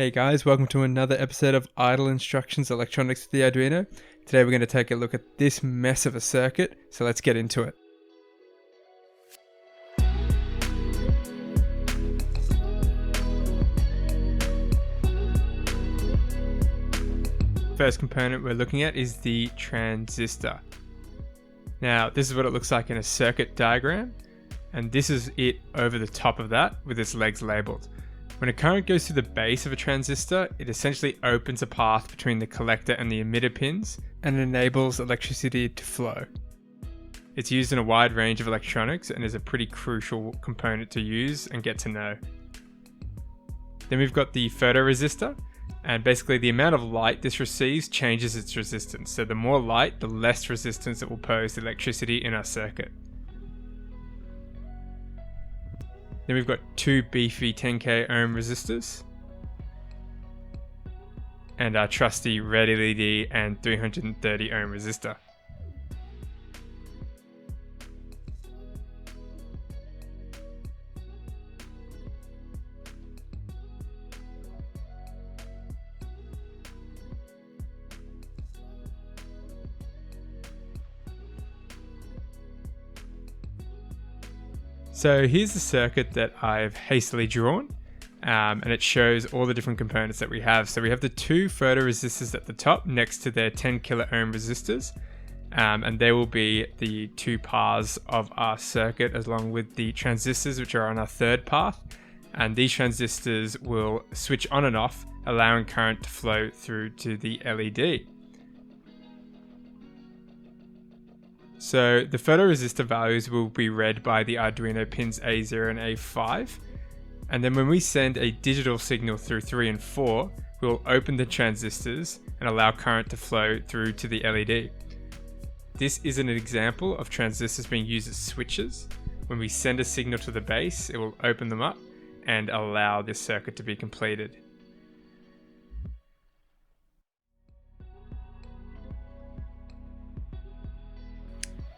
Hey guys, welcome to another episode of Idle Instructions Electronics with the Arduino. Today we're going to take a look at this mess of a circuit, so let's get into it. First component we're looking at is the transistor. Now this is what it looks like in a circuit diagram, and this is it over the top of that with its legs labeled. When a current goes through the base of a transistor, it essentially opens a path between the collector and the emitter pins and enables electricity to flow. It's used in a wide range of electronics and is a pretty crucial component to use and get to know. Then we've got the photoresistor, and basically the amount of light this receives changes its resistance. So the more light, the less resistance it will pose to electricity in our circuit. Then we've got two beefy 10k ohm resistors and our trusty red LED and 330 ohm resistor. So here's the circuit that I've hastily drawn, and it shows all the different components that we have. So we have the two photoresistors at the top next to their 10 kilo ohm resistors, and they will be the two paths of our circuit along with the transistors, which are on our third path. And these transistors will switch on and off, allowing current to flow through to the LED. So the photoresistor values will be read by the Arduino pins A0 and A5. And then when we send a digital signal through 3 and 4, we'll open the transistors and allow current to flow through to the LED. This is an example of transistors being used as switches. When we send a signal to the base, it will open them up and allow this circuit to be completed.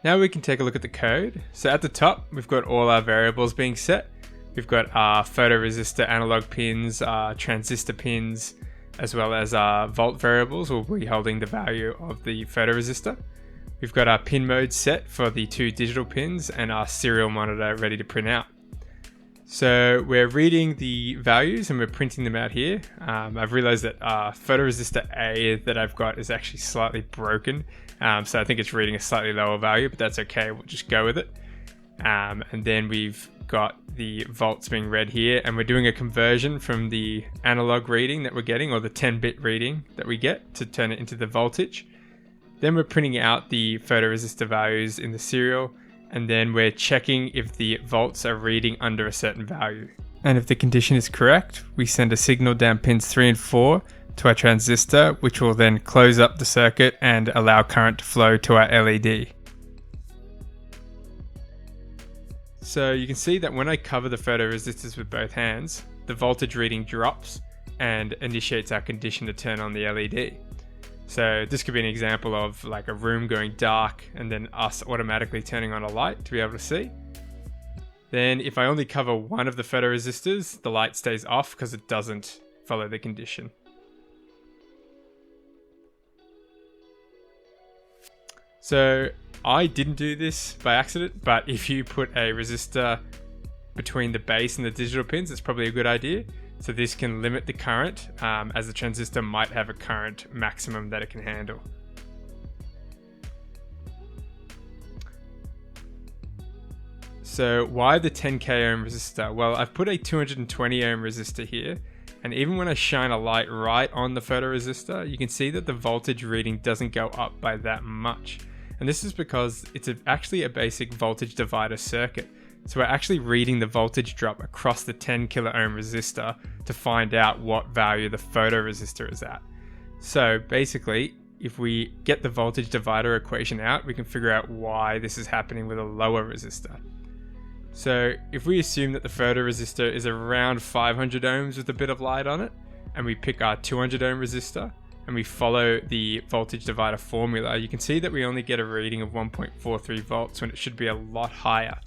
Now we can take a look at the code. So at the top, we've got all our variables being set. We've got our photoresistor analog pins, our transistor pins, as well as our volt variables will be holding the value of the photoresistor. We've got our pin mode set for the two digital pins and our serial monitor ready to print out. So we're reading the values and we're printing them out here. I've realized that photoresistor A that I've got is actually slightly broken. So I think it's reading a slightly lower value, but that's okay. We'll just go with it. And then we've got the volts being read here, and we're doing a conversion from the analog reading that we're getting, or the 10-bit reading that we get, to turn it into the voltage. Then we're printing out the photoresistor values in the serial, and then we're checking if the volts are reading under a certain value. And if the condition is correct, we send a signal down pins 3 and 4 to our transistor, which will then close up the circuit and allow current to flow to our LED. So you can see that when I cover the photoresistors with both hands, the voltage reading drops and initiates our condition to turn on the LED. So this could be an example of like a room going dark and then us automatically turning on a light to be able to see. Then if I only cover one of the photoresistors, the light stays off because it doesn't follow the condition. So I didn't do this by accident, but if you put a resistor between the base and the digital pins, it's probably a good idea. So this can limit the current, as the transistor might have a current maximum that it can handle. So why the 10k ohm resistor? Well, I've put a 220 ohm resistor here, and even when I shine a light right on the photoresistor, you can see that the voltage reading doesn't go up by that much. And this is because it's actually a basic voltage divider circuit. So we're actually reading the voltage drop across the 10 kilo ohm resistor to find out what value the photoresistor is at. So basically, if we get the voltage divider equation out, we can figure out why this is happening with a lower resistor. So if we assume that the photoresistor is around 500 ohms with a bit of light on it, and we pick our 200 ohm resistor, and we follow the voltage divider formula, you can see that we only get a reading of 1.43 volts when it should be a lot higher.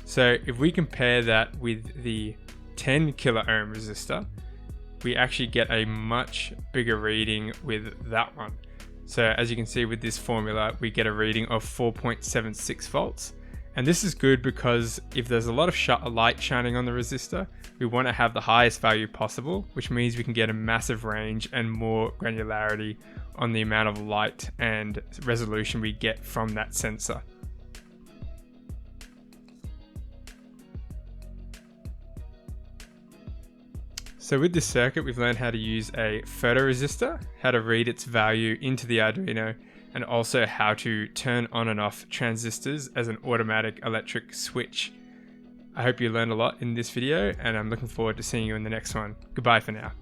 So if we compare that with the 10 kilo ohm resistor, we actually get a much bigger reading with that one. So as you can see with this formula, we get a reading of 4.76 volts. And this is good because if there's a lot of light shining on the resistor, we want to have the highest value possible, which means we can get a massive range and more granularity on the amount of light and resolution we get from that sensor. So with this circuit, we've learned how to use a photoresistor, how to read its value into the Arduino, and also how to turn on and off transistors as an automatic electric switch. I hope you learned a lot in this video, and I'm looking forward to seeing you in the next one. Goodbye for now.